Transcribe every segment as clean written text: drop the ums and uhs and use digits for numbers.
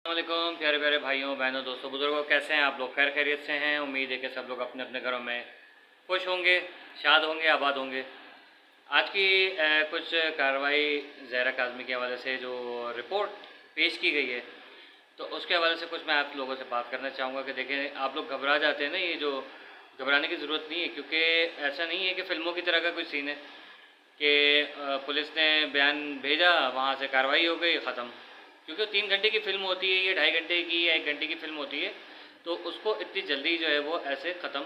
वालेकुम प्यारे प्यारे भाइयों बहनों दोस्तों बुजुर्गों, कैसे हैं आप लोग? खैर खैरियत से हैं। उम्मीद है कि सब लोग अपने अपने घरों में खुश होंगे, शाद होंगे, आबाद होंगे। आज की कुछ कार्रवाई ज़हरा काज़मी के हवाले से जो रिपोर्ट पेश की गई है, तो उसके हवाले से कुछ मैं आप लोगों से बात करना चाहूँगा कि देखें, आप लोग घबरा जाते हैं ना, ये जो घबराने की ज़रूरत नहीं है, क्योंकि ऐसा नहीं है कि फ़िल्मों की तरह का कोई सीन है कि पुलिस ने बयान भेजा, वहाँ से कार्रवाई हो गई, ख़त्म। क्योंकि 3 घंटे की फ़िल्म होती है, ये 2.5 घंटे की या 1 घंटे की फ़िल्म होती है, तो उसको इतनी जल्दी जो है वो ऐसे ख़त्म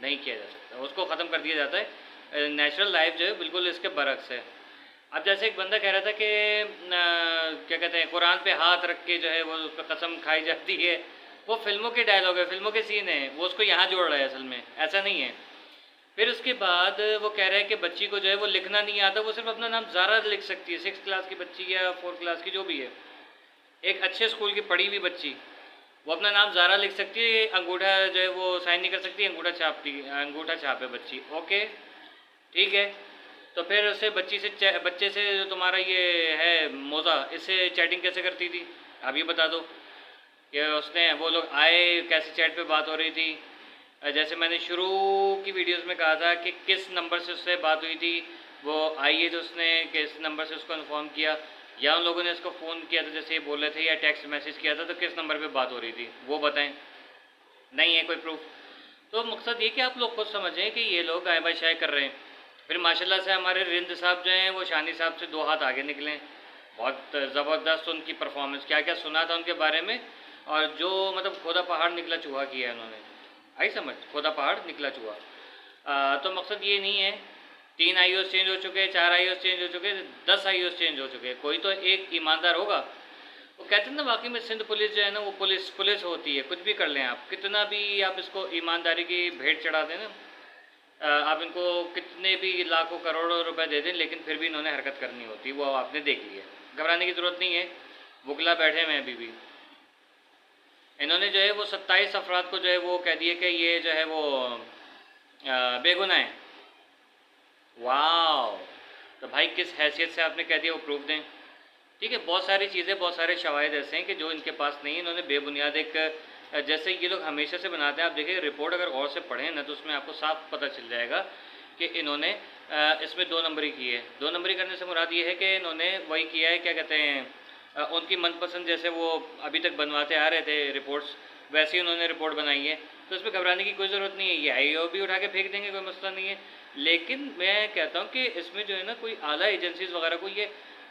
नहीं किया जा सकता, उसको ख़त्म कर दिया जाता है। नेचुरल लाइफ जो है बिल्कुल इसके बरक्स है। अब जैसे एक बंदा कह रहा था कि क्या कहते हैं, कुरान पे हाथ रख के जो है वो उस पर कसम खाई जाती है, वो फिल्मों के डायलॉग है, फिल्मों के सीन है, वो उसको यहाँ जोड़ रहा है, असल में ऐसा नहीं है। फिर उसके बाद वो कह रहा है कि बच्ची को जो है वो लिखना नहीं आता, वो सिर्फ अपना नाम ज़ारा लिख सकती है, 6 क्लास की बच्ची या 4 क्लास की जो भी है, एक अच्छे स्कूल की पढ़ी हुई बच्ची, वो अपना नाम ज़ारा लिख सकती है, अंगूठा जो है वो साइन नहीं कर सकती, अंगूठा छाप है बच्ची, ओके ठीक है। तो फिर उसे बच्चे से जो तुम्हारा ये है मोज़ा, इससे चैटिंग कैसे करती थी? आप ये बता दो कि उसने, वो लोग आए, कैसे चैट पे बात हो रही थी? जैसे मैंने शुरू की वीडियोस में कहा था कि किस नंबर से उससे बात हुई थी, वो आई है तो उसने किस नंबर से उसको इन्फॉर्म किया, या उन लोगों ने इसको फ़ोन किया था जैसे ये बोल रहे थे, या टेक्स्ट मैसेज किया था, तो किस नंबर पे बात हो रही थी वो बताएं। नहीं है कोई प्रूफ। तो मकसद ये कि आप लोग खुद समझें कि ये लोग गाय बाशाय कर रहे हैं। फिर माशाल्लाह से हमारे रिंद साहब जो हैं वो शानी साहब से 2 हाथ आगे निकले। बहुत ज़बरदस्त उनकी परफॉर्मेंस, क्या क्या सुना था उनके बारे में, और जो मतलब खोदा पहाड़ निकला चूहा किया है उन्होंने। आई समझ, खोदा पहाड़ निकला चूहा। तो मकसद ये नहीं है, 3 IOS चेंज हो चुके, 4 IOS चेंज हो चुके, 10 IOS चेंज हो चुके, कोई तो एक ईमानदार होगा। वो कहते हैं ना, वाकई में सिंध पुलिस जो है ना वो पुलिस पुलिस होती है, कुछ भी कर लें आप, कितना भी आप इसको ईमानदारी की भेंट चढ़ा दें ना, आप इनको कितने भी लाखों करोड़ों रुपए दे दें, लेकिन फिर भी इन्होंने हरकत करनी होती, वो आपने देख लिया। घबराने की ज़रूरत नहीं है, बुकला बैठे हुए हैं अभी भी। इन्होंने जो है वो 27 अफराद को जो है वो कह दिए कि ये जो है वो बेगुनाह है। वाह, तो भाई किस हैसियत से आपने कह दिया, वो प्रूफ दें। ठीक है, बहुत सारी चीज़ें, बहुत सारे शवाहिद ऐसे हैं कि जो इनके पास नहीं है, इन्होंने बेबुनियाद एक जैसे ये लोग हमेशा से बनाते हैं। आप देखिए रिपोर्ट अगर गौर से पढ़ें ना, तो उसमें आपको साफ पता चल जाएगा कि इन्होंने इसमें 2 नंबरी की है। 2 नंबरी करने से मुराद ये है कि इन्होंने वही किया है, क्या कहते हैं, उनकी मनपसंद जैसे वो अभी तक बनवाते आ रहे थे रिपोर्ट्स, वैसे ही उन्होंने रिपोर्ट बनाई है। तो इसमें घबराने की कोई ज़रूरत नहीं है, ये IO भी उठा के फेंक देंगे, कोई मसला नहीं है। लेकिन मैं कहता हूँ कि इसमें जो है ना, कोई आला एजेंसीज़ वगैरह को, ये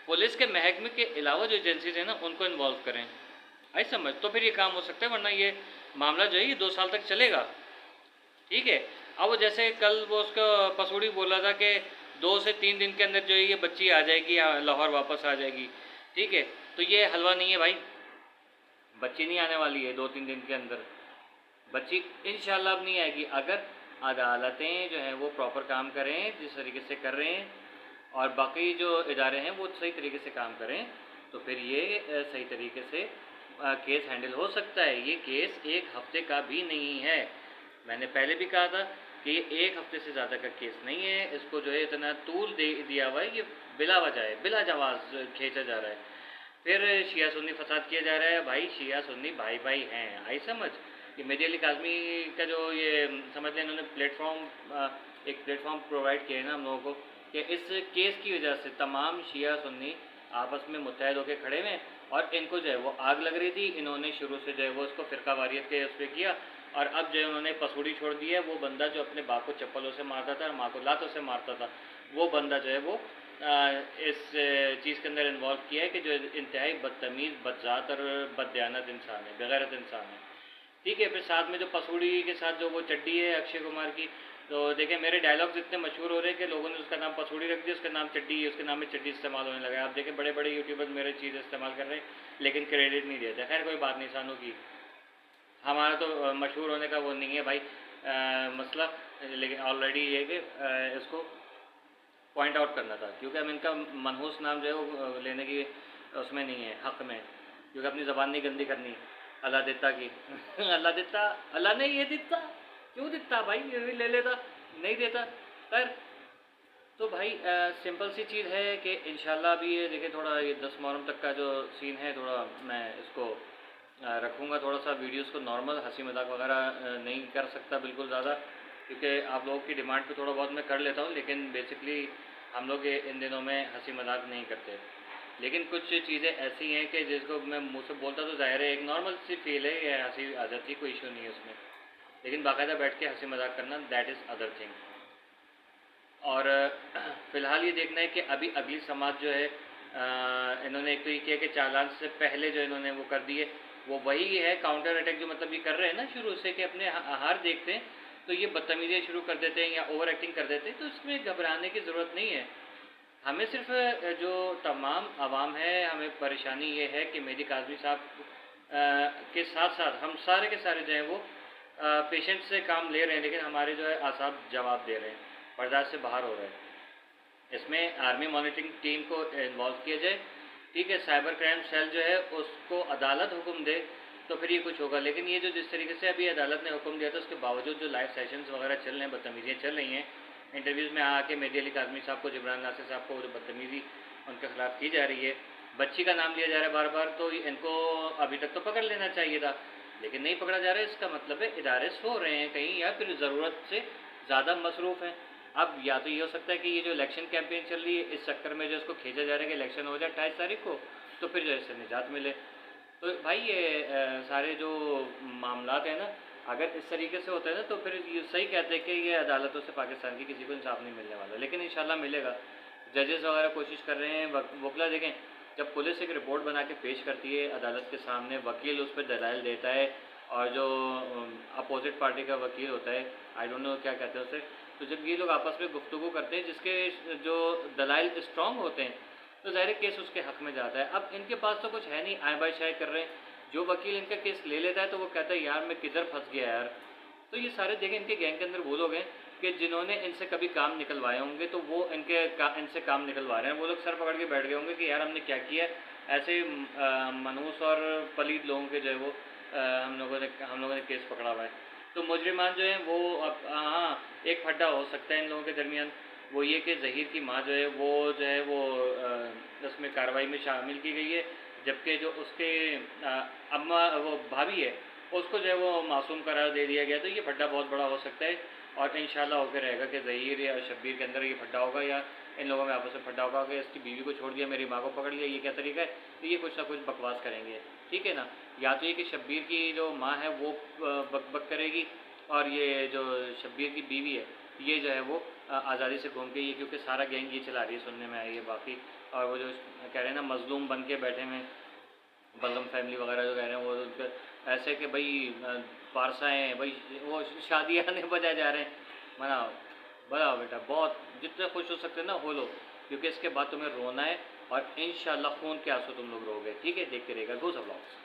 पुलिस के महकमे के अलावा जो एजेंसीज हैं ना, उनको इन्वॉल्व करें। आई समझ, तो फिर ये काम हो सकता है, वरना ये मामला जो है ये 2 साल तक चलेगा। ठीक है। अब वो जैसे कल वो उसका पसूड़ी बोला था कि 2 से 3 दिन के अंदर जो है ये बच्ची आ जाएगी, लाहौर वापस आ जाएगी। ठीक है, तो ये हलवा नहीं है भाई, बच्ची नहीं आने वाली है 2-3 दिन के अंदर। बच्ची इंशाल्लाह अब नहीं आएगी, अगर अदालतें जो हैं वो प्रॉपर काम करें जिस तरीके से कर रहे हैं, और बाकी जो इदारे हैं वो सही तरीके से काम करें, तो फिर ये सही तरीके से केस हैंडल हो सकता है। ये केस 1 हफ्ते का भी नहीं है, मैंने पहले भी कहा था कि ये 1 हफ्ते से ज़्यादा का केस नहीं है। इसको जो है इतना तूल दे दिया हुआ है, ये बिला वजह है, बिला जवाज़ खींचा जा रहा है। फिर शिया सुन्नी फसाद किया जा रहा है। भाई शिया सुन्नी भाई भाई हैं, आई समझ। कि मेहदी अली काज़मी का जो ये समझ लें, इन्होंने एक प्लेटफॉर्म प्रोवाइड किया है ना हम लोगों को, कि इस केस की वजह से तमाम शिया सुन्नी आपस में मुत्तहद होकर खड़े हुए, और इनको जो है वो आग लग रही थी, इन्होंने शुरू से जो है वो उसको फ़िरका वारियत के उस पर किया, और अब जो है उन्होंने पसूड़ी छोड़ दी है। वो बंदा जो अपने बाप को चप्पलों से मारता था और माँ को लातों से मारता था, वो बंदा जो है वो इस चीज़ के अंदर इन्वॉल्व किया है, कि जो इंतहाई बदतमीज़, बदज़ात और बददयानत इंसान है, बेगैरत इंसान है। ठीक है। फिर साथ में जो पसूड़ी के साथ जो वो चड्डी है अक्षय कुमार की, तो देखें मेरे डायलॉग्स इतने मशहूर हो रहे हैं कि लोगों ने उसका नाम पसूड़ी रख दिया, उसका नाम चड्डी है, उसके नाम में चड्डी इस्तेमाल होने लगा है। आप देखें बड़े बड़े यूट्यूबर्स मेरे चीज़ इस्तेमाल कर रहे हैं, लेकिन क्रेडिट नहीं देते। खैर कोई बात नहीं, शानों की, हमारा तो मशहूर होने का वो नहीं है भाई मसला, लेकिन ऑलरेडी ये कि इसको पॉइंट आउट करना था, क्योंकि हम इनका मनहूस नाम जो है वो लेने की उसमें नहीं है, हक़ में, क्योंकि अपनी ज़बान नहीं गंदी करनी अल्लाह देता की अल्लाह देता, अल्लाह ने ये देता, क्यों देता भाई, ये भी ले लेता, नहीं देता। खैर, तो भाई सिंपल सी चीज़ है कि इंशाल्लाह अभी ये देखिए, थोड़ा ये 10 मुहर्रम तक का जो सीन है, थोड़ा मैं इसको रखूँगा थोड़ा सा वीडियोस को नॉर्मल, हंसी मजाक वगैरह नहीं कर सकता बिल्कुल ज़्यादा, क्योंकि आप लोगों की डिमांड पे थोड़ा बहुत मैं कर लेता हूँ, लेकिन बेसिकली हम लोग इन दिनों में हंसी मजाक नहीं करते। लेकिन कुछ चीज़ें ऐसी हैं कि जिसको मैं मुँह से बोलता तो ज़ाहिर है एक नॉर्मल सी फील है, या हंसी आ जाती है, कोई इशू नहीं है उसमें, लेकिन बाकायदा बैठ के हंसी मजाक करना दैट इज़ अदर थिंग। और फ़िलहाल ये देखना है कि अभी अगली समाज जो है, इन्होंने एक तो ये किया कि चालान से पहले जो इन्होंने वो कर दिए, वो वही है काउंटर अटैक जो मतलब ये कर रहे हैं ना शुरू से, कि अपने हार देखते हैं तो ये बदतमीज़ी शुरू कर देते हैं या ओवर एक्टिंग कर देते हैं, तो इसमें घबराने की ज़रूरत नहीं है। हमें सिर्फ जो तमाम आवाम है, हमें परेशानी ये है कि मेहदी काज़मी साहब के साथ साथ हम सारे के सारे जो हैं वो पेशेंट से काम ले रहे हैं, लेकिन हमारे जो है आसाब जवाब दे रहे हैं, बर्दाश्त से बाहर हो रहे हैं। इसमें आर्मी मॉनिटरिंग टीम को इन्वॉल्व किया जाए, ठीक है, साइबर क्राइम सेल जो है उसको अदालत हुक्म दे तो फिर ये कुछ होगा। लेकिन ये जो जिस तरीके से अभी अदालत ने हुक्म दिया था, उसके बावजूद जो लाइव सेशंस वगैरह चल रहे हैं, बदतमीजियाँ चल रही हैं, इंटरव्यूज़ में आके मेहदी अली काज़मी साहब को, जिब्रान नासिर साहब को जो बदतमीज़ी उनके खिलाफ की जा रही है, बच्ची का नाम लिया जा रहा है बार बार, तो इनको अभी तक तो पकड़ लेना चाहिए था, लेकिन नहीं पकड़ा जा रहा है। इसका मतलब है इदारे सो रहे हैं कहीं, या फिर ज़रूरत से ज़्यादा मसरूफ़ हैं। अब या तो ये हो सकता है कि ये जो इलेक्शन कैंपेन चल रही है, इस चक्कर में जो इसको खींचा जा रहा है कि इलेक्शन हो जाए 28 तारीख को, तो फिर जो इससे निजात मिले। तो भाई ये सारे जो मामलात हैं ना, अगर इस तरीके से होते हैं ना, तो फिर ये सही कहते हैं कि ये अदालतों से पाकिस्तान की किसी को इंसाफ नहीं मिलने वाला, लेकिन इंशाल्लाह मिलेगा। जजेस वगैरह कोशिश कर रहे हैं, वकला देखें, जब पुलिस एक रिपोर्ट बना के पेश करती है अदालत के सामने, वकील उस पर दलाइल देता है, और जो अपोजिट पार्टी का वकील होता है, आई डोंट नो क्या कहते हैं उसे, तो जब ये लोग आपस में गुफ्तगू करते हैं जिसके जो दलाइल स्ट्रॉन्ग होते हैं, तो ज़ाहिर केस उसके हक़ में जाता है। अब इनके पास तो कुछ है नहीं, आय बाय शाय कर रहे हैं। जो वकील इनका केस ले लेता है तो वो कहता है यार मैं किधर फंस गया यार। तो ये सारे देखें, इनके गैंग के अंदर वो लोग हैं कि जिन्होंने इनसे कभी काम निकलवाए होंगे, तो वो इनसे काम निकलवा रहे हैं। वो लोग सर पकड़ के बैठ गए होंगे कि यार हमने क्या किया है। ऐसे मनहूस और पलीद लोगों के जो है वो हम लोगों ने केस पकड़ा हुआ है। तो मुजरिमान जो हैं वो अब हाँ, एक फड्डा हो सकता है इन लोगों के दरमियान, वो ये कि ज़हीर की माँ जो है वो उसमें कार्रवाई में शामिल की गई है, जबकि जो उसके अम्मा वो भाभी है, उसको जो है वो मासूम करार दे दिया गया। तो ये फड्डा बहुत बड़ा हो सकता है, और इंशाल्लाह होकर रहेगा कि ज़हीर या शब्बीर के अंदर ये फड्डा होगा, या इन लोगों में आपस में फड्डा होगा कि इसकी बीवी को छोड़ दिया, मेरी माँ को पकड़ लिया, ये क्या तरीका है। तो ये कुछ ना कुछ बकवास करेंगे, ठीक है ना। या तो ये कि शब्बीर की जो माँ है वो बक बक करेगी, और ये जो शब्बीर की बीवी है ये जो है वो आज़ादी से घूम के, ये क्योंकि सारा गैंग ये चला रही है, सुनने में आई है बाकी। और वो जो कह रहे हैं ना मजलूम बन के बैठे हैं, बलगम फैमिली वगैरह जो कह रहे हैं, वो ऐसे कि भाई पारसा हैं भाई, वो शादियाँ नहीं बजाए जा रहे हैं। मनाओ, बनाओ बेटा, बहुत जितने खुश हो सकते हैं ना हो लो, क्योंकि इसके बाद तुम्हें रोना है, और इंशाल्लाह खून के आंसू तुम लोग रोगे, ठीक है। देखते रहेगा घूसा ब्लॉग्स।